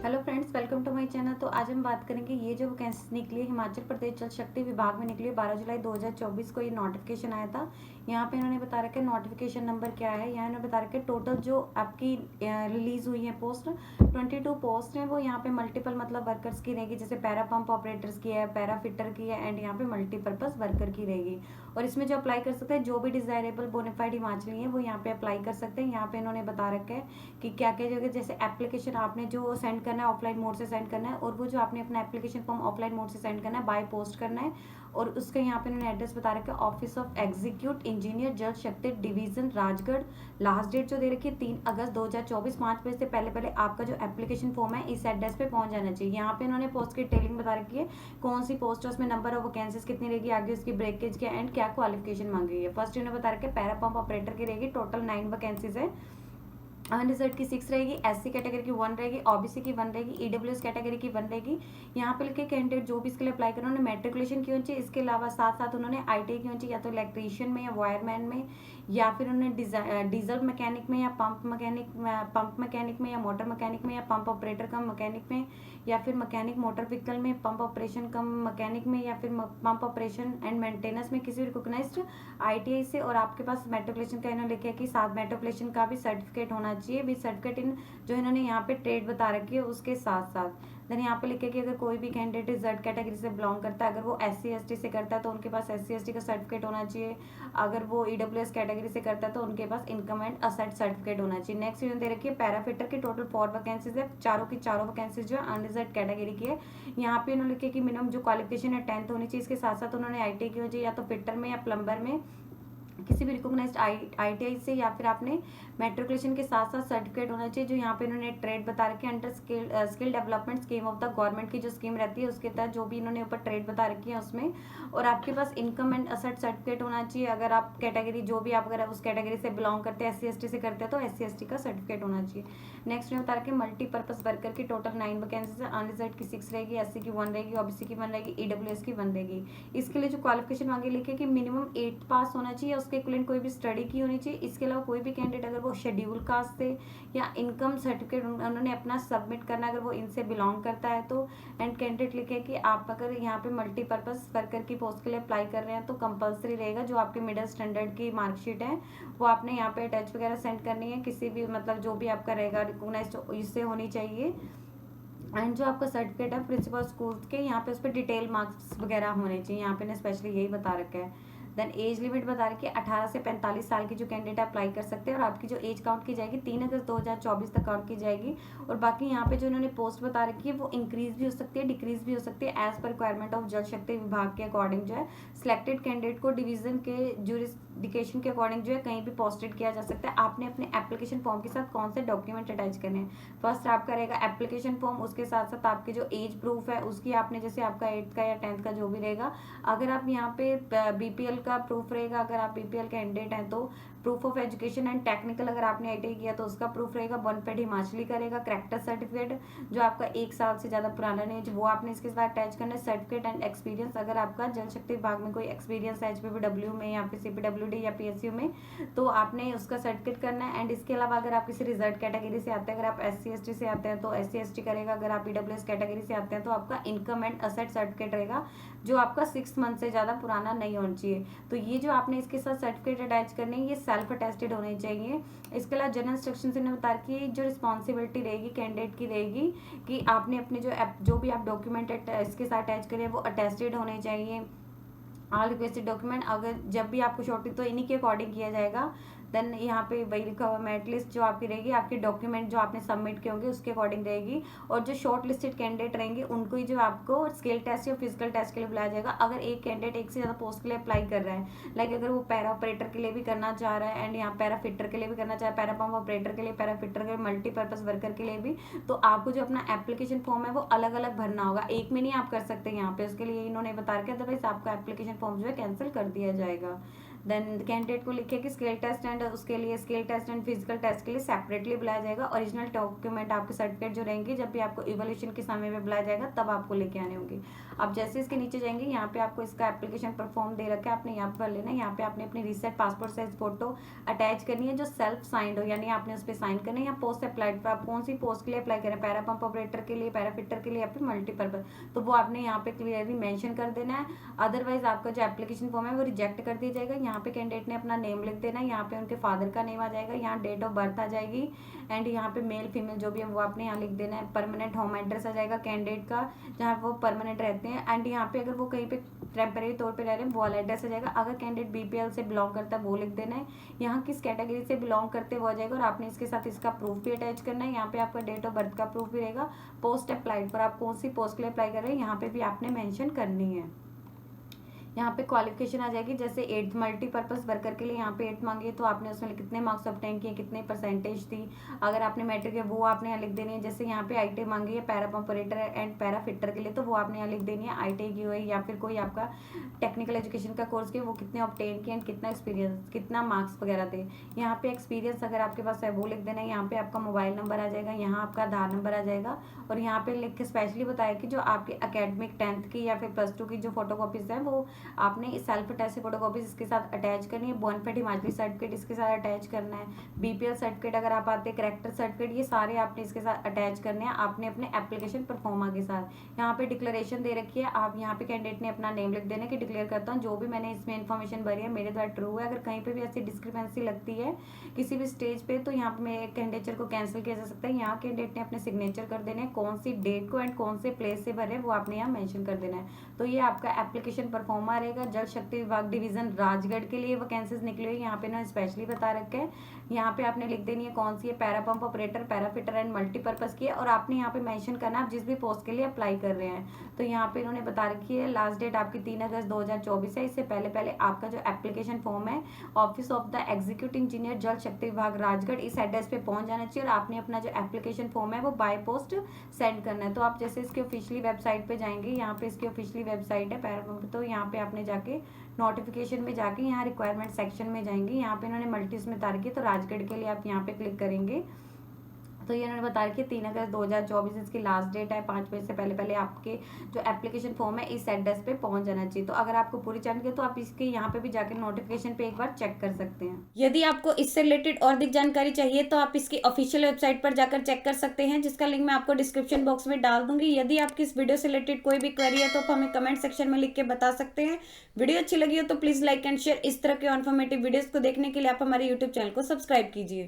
Hello friends, welcome to my channel. तो आज हम बात करेंगे ये जो वैकेंसी निकली है हिमाचल प्रदेश जल शक्ति विभाग में निकली है 12 जुलाई 2024 को ये नोटिफिकेशन आया था। यहाँ पे इन्होंने बता रखा है नोटिफिकेशन नंबर क्या है। यहाँ इन्होंने बता रखा है टोटल जो आपकी रिलीज हुई है पोस्ट 22 पोस्ट है, वो यहाँ पे मल्टीपल मतलब वर्कर्स की रहेगी, जैसे पैरा पंप ऑपरेटर्स की है, पैरा फिटर की है एंड यहाँ पे मल्टीपर्पज वर्कर की रहेगी। और इसमें जो अप्लाई कर सकते हैं जो भी डिजायरेबल बोनाफाइड हिमाचली है वो यहाँ पे अप्लाई कर सकते हैं। यहाँ पे इन्होंने बता रखा है कि क्या क्या जगह, जैसे एप्लीकेशन आपने जो सेंड करना है ऑफलाइन मोड से सेंड करना है, और वो जो आपने अपना एप्लीकेशन फॉर्म ऑफलाइन मोड से सेंड करना है बाय पोस्ट करना है। और उसका यहाँ पे इन्होंने एड्रेस बता रखा है ऑफिस ऑफ एग्जीक्यूट इंजीनियर जल शक्ति डिवीजन राजगढ़। लास्ट डेट जो दे रखी है 3 अगस्त 2024, 5 बजे से पहले पहले आपका जो एप्लीकेशन फॉर्म है इस एड्रेस पे पहुंच जाना चाहिए। यहाँ पे इन्होंने पोस्ट की डिटेलिंग बता रखी है, कौन सी पोस्ट है, उसमें नंबर ऑफ वैकेंसीज कितनी रहेगी, आगे उसकी ब्रेकेज क्या एंड क्या क्वालिफिकेशन मांगी है। फर्स्ट इन्होंने बता रखा है पैरा पंप ऑपरेटर की रहेगी, टोटल 9 वैकेंसीज है। अनरिजर्व की 6 रहेगी, एससी कैटेगरी की 1 रहेगी, ओबीसी की 1 रहेगी, ईडब्ल्यूएस कैटेगरी की 1 रहेगी। यहाँ पे लिखे कैंडिडेट जो भी इसके लिए अप्लाई करें उन्होंने मैट्रिकुलेशन की होनी चाहिए, इसके अलावा साथ साथ उन्होंने आईटीआई की होनी चाहिए, या तो इलेक्ट्रीशियन में या वायरमैन में, या फिर उन्होंने डीजल मैकेनिक में या पंप मैकेनिक में या मोटर मैकेनिक में या पंप ऑपरेटर कम मैकेनिक में, या फिर मैकेनिक मोटर व्हीकल में, पंप ऑपरेशन कम मैकेनिक में, या फिर पंप ऑपरेशन एंड मेंटेनेंस में किसी भी रिकॉग्नाइज्ड आईटीआई से। और आपके पास मैट्रिकुलेशन का इन्होंने लिखा है कि साथ मैट्रिकुलेशन का भी सर्टिफिकेट होना चाहिए, विद सर्टिफिकेट इन जो इन्होंने यहाँ पे ट्रेड बता रखी है उसके साथ साथ। देन यहाँ पे लिखे कि अगर कोई भी कैंडिडेट रिजर्व कैटेगरी से बिलोंग करता है, अगर वो एससी एसटी से करता है तो उनके पास एससी एसटी का सर्टिफिकेट होना चाहिए। अगर वो ईडब्ल्यूएस कैटेगरी से करता है तो उनके पास इनकम एंड असेट सर्टिफिकेट होना चाहिए। नेक्स्ट इन्होंने दे रखी है पैराफिटर की टोटल 4 वैकेंसीज है, चारों की चारों वैकेंसीज जो है अनरिजर्व कैटेगरी की है। यहाँ पे उन्होंने लिखे कि मिनिमम जो क्वालिफिकेशन है 10th होनी चाहिए, इसके साथ साथ उन्होंने आईटीआई की होनी चाहिए, या तो फिटर में या प्लम्बर में किसी भी रिकॉग्नाइज्ड आईटीआई से, या फिर आपने मैट्रिकुलेशन के साथ साथ सर्टिफिकेट होना चाहिए। जो यहाँ पे इन्होंने ट्रेड बता रखी है under skill development scheme of the government की जो स्कीम रहती है उसके तहत जो भी इन्होंने ऊपर ट्रेड बता रखी है उसमें। और आपके पास इनकम एंड असेट सर्टिफिकेट होना चाहिए, अगर आप कैटेगरी जो भी आप अगर उस कैटेगरी से बिलोंग करते हैं, एससी एसटी से करते हैं तो एससी एसटी का सर्टिफिकेट होना चाहिए। नेक्स्ट में बता रखी है मल्टीपर्पज वर्कर की टोटल 9 वैकेंसीज है, अनरिजर्व की 6 रहेगी, एससी की 1 रहेगी, ओबीसी की 1 रहेगी, ईडब्ल्यूएस की 1 रहेगी। इसके लिए जो क्वालिफिकेशन मांगे लिखे कि मिनिमम 8 पास होना चाहिए, उसके इक्विवेलेंट कोई भी स्टडी की होनी चाहिए। इसके अलावा कोई भी कैंडिडेट अगर वो शेड्यूल कास्ट से या इनकम सर्टिफिकेट उन्होंने अपना सबमिट करना अगर वो इनसे बिलोंग करता है तो। एंड कैंडिडेट लिखे कि आप अगर यहाँ पे मल्टीपर्पज वर्कर की पोस्ट के लिए अप्लाई कर रहे हैं तो कंपलसरी रहेगा जो आपकी मिडिल स्टैंडर्ड की मार्कशीट है वो आपने यहाँ पे अटैच वगैरह सेंड करनी है, किसी भी मतलब जो भी आपका रहेगा रिकॉग्नाइज्ड इससे होनी चाहिए। एंड जो आपका सर्टिफिकेट है प्रिंसिपल स्कूल के यहाँ पे उस पर डिटेल मार्क्स वगैरह होने चाहिए, यहाँ पे स्पेशली यही बता रखा है। देन एज लिमिट बता रखी है 18 से 45 साल की जो कैंडिडेट अप्लाई कर सकते हैं, और आपकी जो एज काउंट की जाएगी 3 अगस्त 2024 तक काउंट की जाएगी। और बाकी यहाँ पे जो इन्होंने पोस्ट बता रखी है वो इंक्रीज भी हो सकती है, डिक्रीज भी हो सकती है, एज पर रिक्वायरमेंट ऑफ जल शक्ति विभाग के अकॉर्डिंग जो है सिलेक्टेड कैंडिडेट को डिवीजन के जुरिस्डिक्शन के अकॉर्डिंग जो है कहीं भी पोस्टेड किया जा सकता है। आपने अपने एप्लीकेशन फॉर्म के साथ कौन से डॉक्यूमेंट अटैच करने हैं, फर्स्ट आपका रहेगा एप्लीकेशन फॉर्म, उसके साथ साथ आपके जो एज प्रूफ है उसकी आपने जैसे आपका 8th का या 10th का जो भी रहेगा। अगर आप यहाँ पे बीपीएल का प्रूफ रहेगा, अगर आप बीपीएल कैंडिडेट हैं तो proof of education and technical, अगर आपने आईटीआई किया तो उसका प्रूफ रहेगा, बोनाफाइड हिमाचली का रहेगा, करेक्टर सर्टिफिकेट जो आपका 1 साल से ज़्यादा पुराना नहीं है वो आपने इसके साथ अटैच करना है। सर्टिफिकेट एंड एक्सपीरियंस, अगर आपका जल शक्ति विभाग में कोई एक्सपीरियंस है एचपीपीडब्ल्यू में या फिर सीपीडब्ल्यूडी या पीएसयू में तो आपने उसका सर्टिफिकेट करना है। एंड इसके अलावा अगर आप किसी रिजर्व कैटेगरी से आते हैं, अगर आप एससी एसटी से आते हैं तो एससी एसटी करेगा, अगर आप ईडब्ल्यूएस कैटेगरी से आते हैं तो आपका इनकम एंड असेट सर्टिफिकेट रहेगा जो आपका 6 मंथ से ज़्यादा पुराना नहीं होना चाहिए। तो ये जो आपने इसके साथ सर्टिफिकेट अटैच करने ये सेल्फ अटेस्टेड होने चाहिए। इसके अलावा जनरल इंस्ट्रक्शन से बता रखी जो रिस्पॉन्सिबिलिटी रहेगी कैंडिडेट की रहेगी कि आपने अपने जो भी आप डॉक्यूमेंट इसके साथ अटैच करें वो अटेस्टेड होने चाहिए। ऑल रिक्वेस्टेड डॉक्यूमेंट अगर जब भी आपको शॉर्टलिस्ट तो इन्हीं के अकॉर्डिंग किया जाएगा। देन यहाँ पे वही लिखा हुआ मेरिट लिस्ट जो आपकी रहेगी आपके डॉक्यूमेंट जो आपने सबमिट किए होंगे उसके अकॉर्डिंग रहेगी। और जो शॉर्ट लिस्टेड कैंडिडेट रहेंगे उनको ही जो आपको स्किल टेस्ट या फिजिकल टेस्ट के लिए बुलाया जाएगा। अगर एक कैंडिडेट एक से ज़्यादा पोस्ट के लिए अप्लाई कर रहा है, लाइक अगर वो पैरा ऑपरेटर के लिए भी करना चाह रहा है एंड यहाँ पैरा फिटर के लिए भी करना चाह रहा है, पैरा पंप ऑपरेटर के लिए, पैरा फिटर के लिए, मल्टीपर्पज वर्कर के लिए भी, तो आपको जो अपना एप्लीकेशन फॉर्म है वो अलग अलग भरना होगा, एक में नहीं आप कर सकते यहाँ पे। उसके लिए इन्होंने बता रखा है अदरवाइज आपका एप्लीकेशन फॉर्म जो है कैंसिल कर दिया जाएगा। देन कैंडिडेट को लिखे कि स्किल टेस्ट एंड उसके लिए skill test and physical test के लिए सेपरेटली बुलाया जाएगा। ओरिजिनल डॉक्यूमेंट आपके सर्टिफिकेट जो रहेंगे जब भी आपको इवोल्यूशन के समय में बुलाया जाएगा तब आपको लेके आने होंगे। अब जैसे इसके नीचे जाएंगे, यहाँ पे आपको इसका एप्लीकेशन पर फॉर्म दे रखा है, आपने यहाँ पर लेना है। यहाँ पे आपने अपनी recent passport size photo attach करनी है जो सेल्फ साइंड हो, यानी आपने उस पर साइन करना है। या पोस्ट अप्लाइड पर आप कौन सी पोस्ट के लिए अप्लाई करें, पैरा पंप ऑपरेटर के लिए, पैरा फिटर के लिए, या फिर मल्टीपर्पज, तो वो आपने यहाँ पे क्लियरली मेंशन कर देना है। अदरवाइज आपका जो एप्लीकेशन फॉर्म है वो रिजेक्ट कर दिया जाएगा। यहाँ पे कैंडिडेट ने अपना नेम लिख देना है, यहाँ पे उनके फादर का नेम आ जाएगा, यहाँ डेट ऑफ बर्थ आ जाएगी, एंड यहाँ पे मेल फीमेल जो भी है वो आपने यहाँ लिख देना है। परमानेंट होम एड्रेस आ जाएगा कैंडिडेट का जहाँ वो परमानेंट रहते हैं, एंड यहाँ पे अगर वो कहीं पे टेम्परेरी तौर पे रह रहे हैं वो वाला एड्रेस आ जाएगा। अगर कैंडिडेट बीपीएल से बिलोंग करता है वो लिख देना है, यहाँ किस कैटेगरी से बिलोंग करते हैं वो आ जाएगा, और आपने इसके साथ इसका प्रूफ भी अटैच करना है। यहाँ पे आपका डेट ऑफ बर्थ का प्रूफ भी रहेगा। पोस्ट अप्लाइड पर आप कौन सी पोस्ट के लिए अप्लाई कर रहे हैं यहाँ पे भी आपने मेंशन करनी है। यहाँ पे क्वालिफिकेशन आ जाएगी, जैसे 8th मल्टीपर्पज वर्कर के लिए यहाँ पे 8 मांगी है तो आपने उसमें कितने मार्क्स ऑब्टेन किए, कितने परसेंटेज थी। अगर आपने मैट्रिक है वो आपने यहाँ लिख देनी है। जैसे यहाँ पे आईटी मांगी है para operator and para fitter के लिए तो वो आपने यहाँ लिख देनी है। आईटी की हुई या फिर कोई आपका टेक्निकल एजुकेशन का कोर्स किया वो कितने ऑब्टेन किए एंड कितना एक्सपीरियंस, कितना मार्क्स वगैरह थे। यहाँ पे एक्सपीरियंस अगर आपके पास है वो लिख देना है। यहाँ पे आपका मोबाइल नंबर आ जाएगा, यहाँ आपका आधार नंबर आ जाएगा, और यहाँ पे लिख के स्पेशली बताया कि जो आपके अकेडमिक 10th की या फिर +2 की जो फोटोकॉपीज है वो आपने सेल्फ अटैच से फोटोकॉपीज इसके साथ अटैच करनी है। बोनफिट हिमाचली सर्टिफिकेट इसके साथ अटैच करना है। बीपीएल सर्टिफिकेट अगर आप आते हैं, करेक्टर सर्टिफिकेट, ये सारे आपने इसके साथ अटैच करने हैं आपने अपने एप्लीकेशन परफॉर्मा के साथ। यहाँ पे डिक्लेरेशन दे रखी है, आप यहाँ पे कैंडिडेट ने अपना नेम लिख देना कि डिक्लेयर करता हूँ जो भी मैंने इसमें इन्फॉर्मेशन भरी है मेरे द्वारा ट्रू है। अगर कहीं पे भी ऐसी डिस्क्रिपेंसी लगती है किसी भी स्टेज पे तो यहाँ पे मेरे कैंडिडेचर को कैंसिल किया जा सकता है। यहाँ कैंडिडेट ने अपने सिग्नेचर कर देने हैं, कौन सी डेट को एंड कौन से प्लेस से भरे वो आपने यहाँ मेंशन कर देना है। तो ये आपका एप्लीकेशन परफॉर्मा रहेगा। जल शक्ति विभाग डिवीजन राजगढ़ के लिए वैकेंसीज निकली हुई यहाँ पे इन्होंने स्पेशली बता रखा है। यहाँ पे आपने लिख देनी है कौन सी है, para pump operator, para fitter and multipurpose की है, और आपने यहाँ पे मेंशन करना आप जिस भी पोस्ट के लिए अप्लाई कर रहे हैं। तो यहाँ पे इन्होंने बता रखी है लास्ट डेट आपकी 3 अगस्त 2024 है। इससे पहले पहले आपका जो एप्लीकेशन फॉर्म है office of the executive engineer जल शक्ति विभाग राजगढ़ इस एड्रेस पे पहुंच जाना चाहिए, और आपने अपना जो एप्लीकेशन फॉर्म है वो बाय पोस्ट सेंड करना है। तो आप जैसे इसकी ऑफिशियली वेबसाइट पे जाएंगे, यहाँ पे इसकी ऑफिशियली वेबसाइट है पैरा पंप, तो यहाँ पे आपने जाके नोटिफिकेशन में जाके यहाँ रिक्वायरमेंट सेक्शन में जाएंगे। यहाँ पे इन्होंने मल्टीज में तारीख है तो राजगढ़ के लिए आप यहाँ पे क्लिक करेंगे तो ये इन्होंने बता रखी है 3 अगस्त 2024 इसकी लास्ट डेट है। 5 बजे से पहले पहले आपके जो एप्लीकेशन फॉर्म है इस एड्रेस पे पहुंच जाना चाहिए। तो अगर आपको पूरी जानकारी तो आप इसके यहाँ पे भी जाकर नोटिफिकेशन पे एक बार चेक कर सकते हैं। यदि आपको इससे रिलेटेड और अधिक जानकारी चाहिए तो आप इसकी ऑफिशियल वेबसाइट पर जाकर चेक कर सकते हैं, जिसका लिंक मैं आपको डिस्क्रिप्शन बॉक्स में डाल दूंगी। यदि आपकी इस वीडियो से रिलेटेड कोई भी क्वेरी है तो आप हमें कमेंट सेक्शन में लिख के बता सकते हैं। वीडियो अच्छी लगी हो तो प्लीज लाइक एंड शेयर। इस तरह के इन्फॉर्मेटिव वीडियोज को देखने के लिए आप हमारे यूट्यूब चैनल को सब्सक्राइब कीजिए।